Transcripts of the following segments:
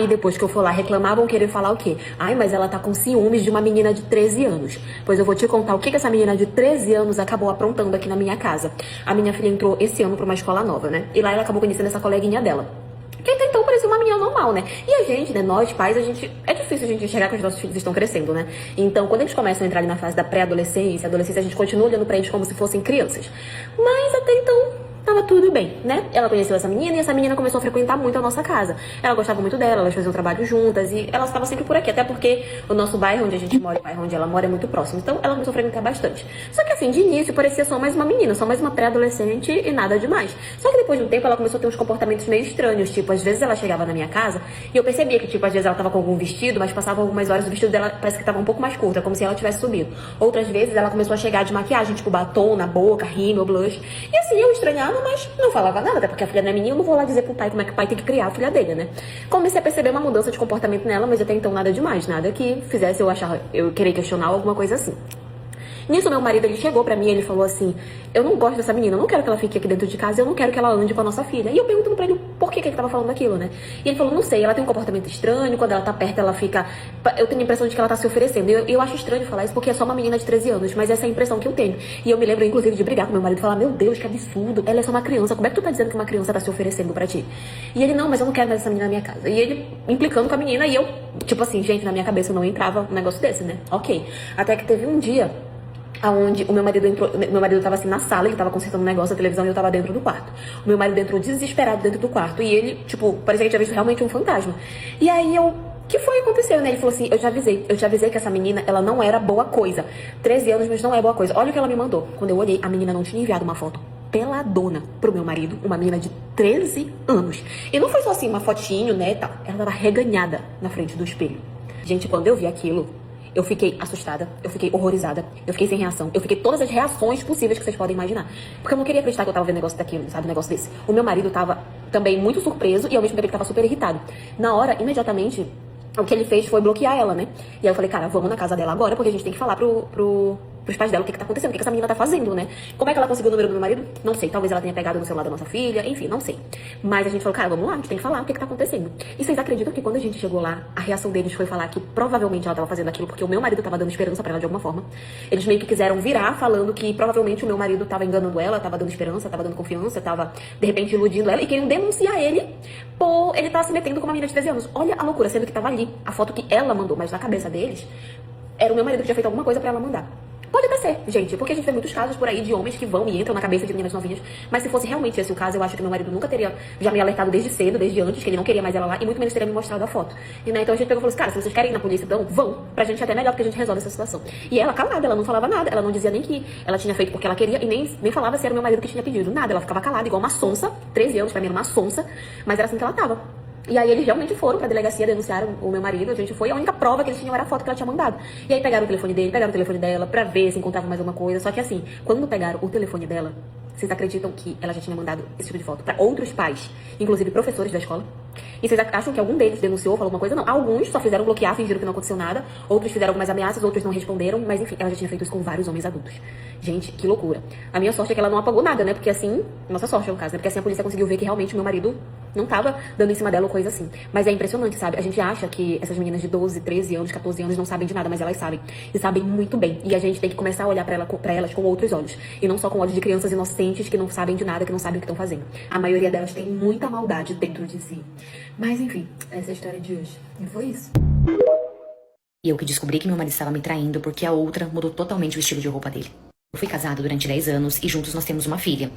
E depois que eu for lá reclamar, vão querer falar o quê? Ai, mas ela tá com ciúmes de uma menina de 13 anos. Pois eu vou te contar o que essa menina de 13 anos acabou aprontando aqui na minha casa. A minha filha entrou esse ano pra uma escola nova, né? E lá ela acabou conhecendo essa coleguinha dela. Que até então parecia uma menina normal, né? E a gente, né, nós pais, é difícil a gente enxergar que os nossos filhos estão crescendo, né? Então, quando eles começam a entrar ali na fase da pré-adolescência, adolescência, a gente continua olhando pra eles como se fossem crianças. Mas até então tava tudo bem, né? Ela conheceu essa menina e essa menina começou a frequentar muito a nossa casa. Ela gostava muito dela, elas faziam trabalho juntas e ela estava sempre por aqui, até porque o nosso bairro onde a gente mora, o bairro onde ela mora é muito próximo. Então ela começou a frequentar bastante. Só que assim, de início parecia só mais uma menina, só mais uma pré-adolescente e nada demais. Só que depois de um tempo ela começou a ter uns comportamentos meio estranhos, tipo, às vezes ela chegava na minha casa e eu percebia que, tipo, às vezes ela tava com algum vestido, mas passava algumas horas o vestido dela parece que tava um pouco mais curto, é como se ela tivesse subido. Outras vezes ela começou a chegar de maquiagem, tipo batom na boca, rímel, blush. E assim, eu estranhava, mas não falava nada, até porque a filha não é minha, eu não vou lá dizer pro pai como é que o pai tem que criar a filha dele, né? Comecei a perceber uma mudança de comportamento nela, mas até então nada demais, nada que fizesse eu querer questionar alguma coisa assim. Nisso, meu marido, ele chegou pra mim e ele falou assim, eu não gosto dessa menina, eu não quero que ela fique aqui dentro de casa, eu não quero que ela ande com a nossa filha. E eu perguntando pra ele por que ele tava falando aquilo, né? E ele falou, não sei, ela tem um comportamento estranho, quando ela tá perto ela fica... Eu tenho a impressão de que ela tá se oferecendo. Eu acho estranho falar isso porque é só uma menina de 13 anos, mas essa é a impressão que eu tenho. E eu me lembro, inclusive, de brigar com meu marido e falar, meu Deus, que absurdo, ela é só uma criança, como é que tu tá dizendo que uma criança tá se oferecendo pra ti? E ele, não, mas eu não quero mais essa menina na minha casa. E ele implicando com a menina e eu, tipo assim, gente, na minha cabeça não entrava um negócio desse, né? Ok. Até que teve um dia aonde o meu marido entrou, meu marido tava assim na sala, ele tava consertando um negócio da televisão e eu tava dentro do quarto. O meu marido entrou desesperado dentro do quarto e ele, tipo, parecia que tinha visto realmente um fantasma. E aí eu, que foi que aconteceu, né? Ele falou assim, eu te avisei que essa menina, ela não era boa coisa. 13 anos, mas não é boa coisa. Olha o que ela me mandou. Quando eu olhei, a menina não tinha enviado uma foto peladona pro meu marido, uma menina de 13 anos. E não foi só assim, uma fotinho, né, tal. Ela tava reganhada na frente do espelho. Gente, quando eu vi aquilo, eu fiquei assustada, eu fiquei horrorizada, eu fiquei sem reação, eu fiquei todas as reações possíveis que vocês podem imaginar. Porque eu não queria acreditar que eu tava vendo negócio daquilo, sabe, um negócio desse. O meu marido tava também muito surpreso e ao mesmo tempo ele tava super irritado. Na hora, imediatamente, o que ele fez foi bloquear ela, né? E aí eu falei, cara, vamos na casa dela agora, porque a gente tem que falar pros pais dela o que tá acontecendo, o que essa menina tá fazendo, né? Como é que ela conseguiu o número do meu marido? Não sei, talvez ela tenha pegado no celular da nossa filha, enfim, não sei. Mas a gente falou, cara, vamos lá, a gente tem que falar o que tá acontecendo. E vocês acreditam que quando a gente chegou lá, a reação deles foi falar que provavelmente ela tava fazendo aquilo porque o meu marido tava dando esperança pra ela de alguma forma. Eles meio que quiseram virar falando que provavelmente o meu marido tava enganando ela, tava dando esperança, tava dando confiança, tava de repente iludindo ela e queriam denunciar ele por ele tá se metendo com uma menina de 13 anos. Olha a loucura, sendo que tava ali a foto que ela mandou, mas na cabeça deles era o meu marido que tinha feito alguma coisa pra ela mandar. Pode até ser, gente, porque a gente vê muitos casos por aí de homens que vão e entram na cabeça de meninas novinhas, mas se fosse realmente esse o caso, eu acho que meu marido nunca teria já me alertado desde cedo, desde antes, que ele não queria mais ela lá, e muito menos teria me mostrado a foto. E, né, então a gente pegou e falou assim, cara, se vocês querem ir na polícia, então vão, pra gente até melhor, porque a gente resolve essa situação. E ela calada, ela não falava nada, ela não dizia nem que ela tinha feito porque ela queria, e nem falava se era o meu marido que tinha pedido, nada, ela ficava calada, igual uma sonsa, 13 anos, pra mim era uma sonsa, mas era assim que ela tava. E aí eles realmente foram pra delegacia, denunciaram o meu marido, a gente foi, a única prova que eles tinham era a foto que ela tinha mandado. E aí pegaram o telefone dele, pegaram o telefone dela pra ver se encontrava mais alguma coisa. Só que assim, quando pegaram o telefone dela, vocês acreditam que ela já tinha mandado esse tipo de foto pra outros pais, inclusive professores da escola? E vocês acham que algum deles denunciou, falou alguma coisa? Não. Alguns só fizeram bloquear, fingiram que não aconteceu nada. Outros fizeram algumas ameaças, outros não responderam. Mas enfim, ela já tinha feito isso com vários homens adultos. Gente, que loucura. A minha sorte é que ela não apagou nada, né? Porque assim, nossa sorte é o caso, né? Porque assim a polícia conseguiu ver que realmente o meu marido não tava dando em cima dela ou coisa assim. Mas é impressionante, sabe? A gente acha que essas meninas de 12, 13 anos, 14 anos não sabem de nada, mas elas sabem. E sabem muito bem. E a gente tem que começar a olhar pra elas com outros olhos. E não só com olhos de crianças inocentes que não sabem de nada, que não sabem o que estão fazendo. A maioria delas tem muita maldade dentro de si. Mas enfim, essa é a história de hoje. E foi isso. E eu que descobri que meu marido estava me traindo porque a outra mudou totalmente o estilo de roupa dele. Eu fui casado durante 10 anos e juntos nós temos uma filha.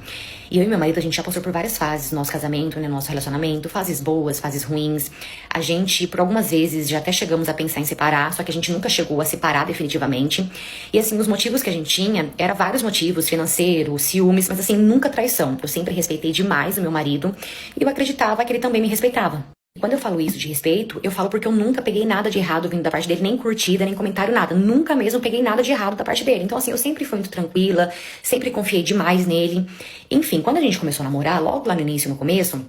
E eu e meu marido, a gente já passou por várias fases no nosso casamento, no nosso relacionamento, fases boas, fases ruins. A gente, por algumas vezes, já até chegamos a pensar em separar, só que a gente nunca chegou a separar definitivamente. E assim, os motivos que a gente tinha, eram vários motivos, financeiro, ciúmes, mas assim, nunca traição. Eu sempre respeitei demais o meu marido e eu acreditava que ele também me respeitava. Quando eu falo isso de respeito, eu falo porque eu nunca peguei nada de errado vindo da parte dele, nem curtida, nem comentário, nada. Nunca mesmo peguei nada de errado da parte dele. Então, assim, eu sempre fui muito tranquila, sempre confiei demais nele. Enfim, quando a gente começou a namorar, logo lá no início, no começo,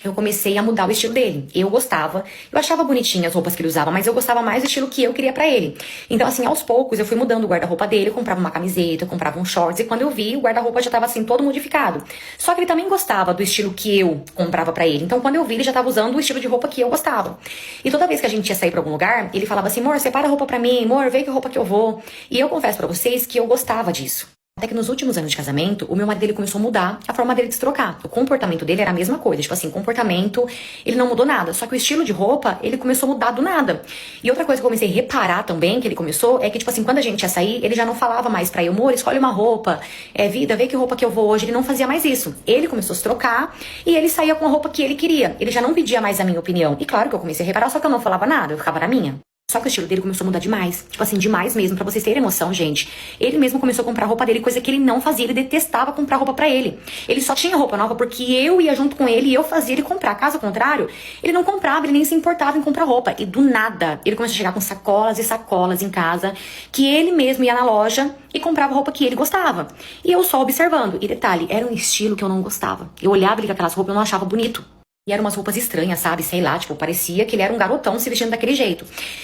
eu comecei a mudar o estilo dele. Eu gostava, eu achava bonitinha as roupas que ele usava, mas eu gostava mais do estilo que eu queria pra ele. Então, assim, aos poucos, eu fui mudando o guarda-roupa dele, eu comprava uma camiseta, eu comprava um shorts, e quando eu vi, o guarda-roupa já tava, assim, todo modificado. Só que ele também gostava do estilo que eu comprava pra ele. Então, quando eu vi, ele já tava usando o estilo de roupa que eu gostava. E toda vez que a gente ia sair pra algum lugar, ele falava assim, amor, separa a roupa pra mim, amor, vê que roupa que eu vou. E eu confesso pra vocês que eu gostava disso. Até que nos últimos anos de casamento, o meu marido ele começou a mudar a forma dele de se trocar. O comportamento dele era a mesma coisa. Tipo assim, comportamento, ele não mudou nada. Só que o estilo de roupa, ele começou a mudar do nada. E outra coisa que eu comecei a reparar também, que ele começou, é que, tipo assim, quando a gente ia sair, ele já não falava mais pra eu, amor, escolhe uma roupa. Vida, vê que roupa que eu vou hoje. Ele não fazia mais isso. Ele começou a se trocar e ele saía com a roupa que ele queria. Ele já não pedia mais a minha opinião. E claro que eu comecei a reparar, só que eu não falava nada, eu ficava na minha. Só que o estilo dele começou a mudar demais. Tipo assim, demais mesmo. Pra vocês terem noção, gente. Ele mesmo começou a comprar roupa dele, coisa que ele não fazia. Ele detestava comprar roupa pra ele. Ele só tinha roupa nova porque eu ia junto com ele e eu fazia ele comprar. Caso contrário, ele não comprava, ele nem se importava em comprar roupa. E do nada, ele começou a chegar com sacolas e sacolas em casa, que ele mesmo ia na loja e comprava roupa que ele gostava. E eu só observando. E detalhe, era um estilo que eu não gostava. Eu olhava ele com aquelas roupas e eu não achava bonito. E eram umas roupas estranhas, sabe? Sei lá, tipo, parecia que ele era um garotão se vestindo daquele jeito.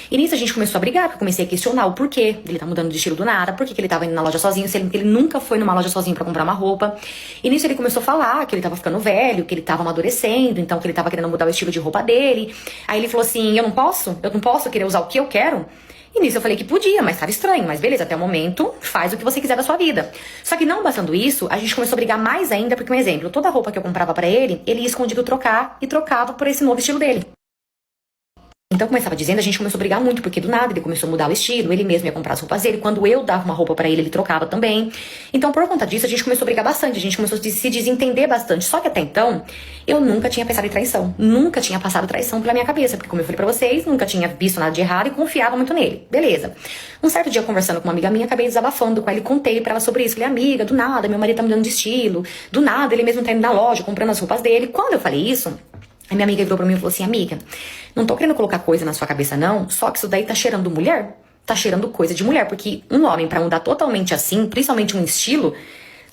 E nisso a gente começou a brigar, porque eu comecei a questionar o porquê dele tá mudando de estilo do nada, por que ele tava indo na loja sozinho, se ele nunca foi numa loja sozinho pra comprar uma roupa. E nisso ele começou a falar que ele tava ficando velho, que ele tava amadurecendo, então que ele tava querendo mudar o estilo de roupa dele. Aí ele falou assim, eu não posso querer usar o que eu quero? E nisso eu falei que podia, mas tava estranho. Mas beleza, até o momento, faz o que você quiser da sua vida. Só que não bastando isso, a gente começou a brigar mais ainda, porque, um exemplo, toda a roupa que eu comprava pra ele, ele ia escondido trocar e trocava por esse novo estilo dele. Então, como eu estava dizendo, a gente começou a brigar muito, porque do nada ele começou a mudar o estilo, ele mesmo ia comprar as roupas dele, quando eu dava uma roupa pra ele, ele trocava também. Então, por conta disso, a gente começou a brigar bastante, a gente começou a se desentender bastante. Só que até então, eu nunca tinha pensado em traição, nunca tinha passado traição pela minha cabeça, porque como eu falei pra vocês, nunca tinha visto nada de errado e confiava muito nele. Beleza. Um certo dia, conversando com uma amiga minha, acabei desabafando com ela e contei pra ela sobre isso. Falei, amiga, do nada, meu marido tá mudando de estilo, do nada, ele mesmo tá indo na loja, comprando as roupas dele. Quando eu falei isso, a minha amiga virou pra mim e falou assim, amiga, não tô querendo colocar coisa na sua cabeça não, só que isso daí tá cheirando mulher, tá cheirando coisa de mulher, porque um homem pra mudar totalmente assim, principalmente um estilo,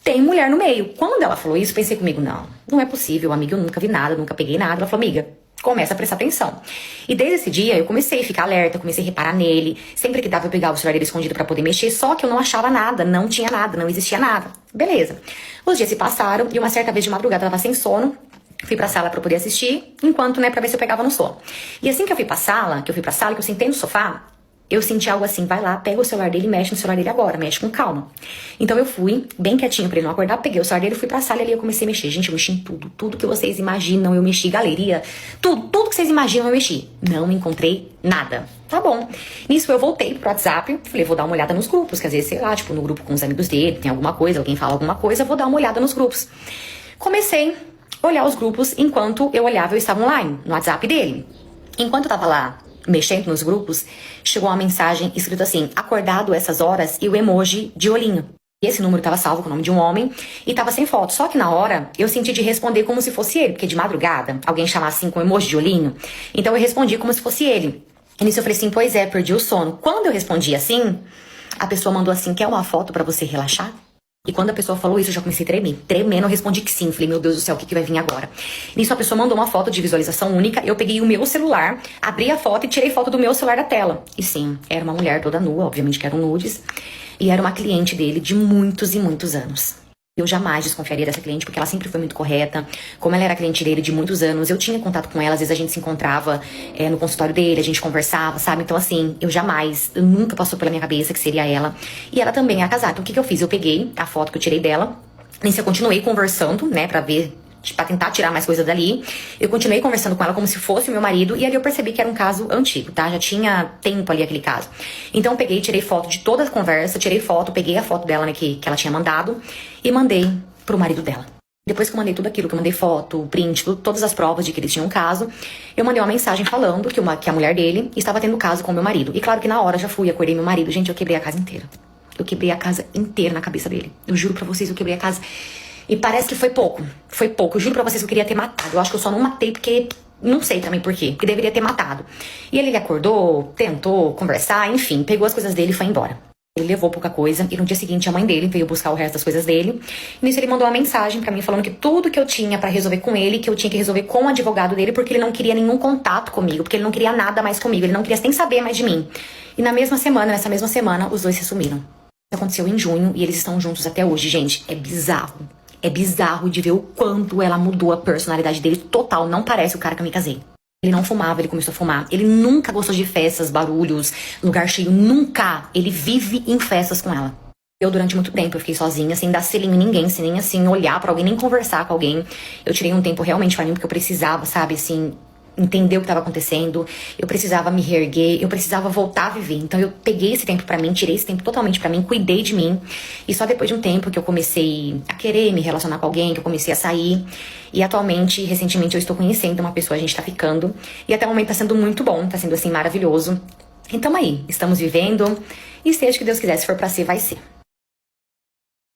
tem mulher no meio. Quando ela falou isso, pensei comigo, não é possível, amiga, eu nunca vi nada, nunca peguei nada. Ela falou, amiga, começa a prestar atenção. E desde esse dia eu comecei a ficar alerta, comecei a reparar nele, sempre que dava eu pegava o celular dele escondido pra poder mexer, só que eu não achava nada, não tinha nada, não existia nada. Beleza. Os dias se passaram e uma certa vez de madrugada eu tava sem sono, fui pra sala pra poder assistir, enquanto, né, pra ver se eu pegava no sono. E assim que eu fui pra sala, que eu sentei no sofá, eu senti algo assim, vai lá, pega o celular dele e mexe no celular dele agora, mexe com calma. Então eu fui, bem quietinho pra ele não acordar, peguei o celular dele, fui pra sala e ali eu comecei a mexer. Gente, eu mexi em tudo que vocês imaginam, eu mexi, galeria, tudo que vocês imaginam eu mexi. Não encontrei nada. Tá bom. Nisso eu voltei pro WhatsApp, falei, vou dar uma olhada nos grupos, que às vezes, sei lá, tipo, no grupo com os amigos dele, tem alguma coisa, alguém fala alguma coisa, vou dar uma olhada nos grupos. Comecei olhar os grupos enquanto eu olhava, eu estava online, no WhatsApp dele. Enquanto eu tava lá, mexendo nos grupos, chegou uma mensagem escrita assim, acordado essas horas, e o emoji de olhinho. E esse número tava salvo com o nome de um homem, e tava sem foto. Só que na hora, eu senti de responder como se fosse ele, porque de madrugada, alguém chamar assim com emoji de olhinho, então eu respondi como se fosse ele. E nisso eu falei assim, pois é, perdi o sono. Quando eu respondi assim, a pessoa mandou assim, quer uma foto pra você relaxar? E quando a pessoa falou isso, eu já comecei a tremer. Tremendo, eu respondi que sim. Falei, meu Deus do céu, o que vai vir agora? Nisso, a pessoa mandou uma foto de visualização única. Eu peguei o meu celular, abri a foto e tirei foto do meu celular da tela. E sim, era uma mulher toda nua, obviamente que eram nudes. E era uma cliente dele de muitos e muitos anos. Eu jamais desconfiaria dessa cliente, porque ela sempre foi muito correta. Como ela era cliente dele de muitos anos, eu tinha contato com ela. Às vezes a gente se encontrava no consultório dele, a gente conversava, sabe? Então assim, eu nunca passou pela minha cabeça que seria ela. E ela também era casada. Então o que eu fiz? Eu peguei a foto que eu tirei dela. Nisso eu continuei conversando, né, pra ver, pra tentar tirar mais coisa dali. Eu continuei conversando com ela como se fosse o meu marido. E ali eu percebi que era um caso antigo, tá? Já tinha tempo ali aquele caso. Então eu peguei, tirei foto de toda a conversa, tirei foto, peguei a foto dela, né, que ela tinha mandado, e mandei pro marido dela. Depois que eu mandei tudo aquilo, que eu mandei foto, print, todas as provas de que eles tinham um caso, eu mandei uma mensagem falando que a mulher dele estava tendo caso com o meu marido. E claro que na hora já fui, acordei meu marido. Gente, eu quebrei a casa inteira. Eu quebrei a casa inteira na cabeça dele. Eu juro pra vocês, eu quebrei a casa. E parece que foi pouco. Foi pouco. Eu juro pra vocês que eu queria ter matado. Eu acho que eu só não matei porque... Não sei também por quê. Que deveria ter matado. E ele acordou, tentou conversar, enfim. Pegou as coisas dele e foi embora. Ele levou pouca coisa e no dia seguinte a mãe dele veio buscar o resto das coisas dele. E nisso ele mandou uma mensagem pra mim falando que tudo que eu tinha pra resolver com ele, que eu tinha que resolver com o advogado dele, porque ele não queria nenhum contato comigo, porque ele não queria nada mais comigo, ele não queria nem saber mais de mim. E nessa mesma semana, os dois se sumiram. Isso aconteceu em junho e eles estão juntos até hoje, gente. É bizarro. É bizarro de ver o quanto ela mudou a personalidade dele total. Não parece o cara que eu me casei. Ele não fumava, ele começou a fumar. Ele nunca gostou de festas, barulhos, lugar cheio. Nunca. Ele vive em festas com ela. Eu, durante muito tempo, eu fiquei sozinha, sem dar selinho em ninguém, sem nem, assim, olhar pra alguém, nem conversar com alguém. Eu tirei um tempo realmente pra mim, porque eu precisava, sabe, assim, entender o que estava acontecendo. Eu precisava me reerguer, eu precisava voltar a viver. Então eu peguei esse tempo pra mim, tirei esse tempo totalmente pra mim, cuidei de mim. E só depois de um tempo que eu comecei a querer me relacionar com alguém, que eu comecei a sair. E atualmente, recentemente, eu estou conhecendo uma pessoa, a gente tá ficando. E até o momento tá sendo muito bom, tá sendo assim maravilhoso. Então aí, estamos vivendo. E seja o que Deus quiser, se for pra ser, vai ser.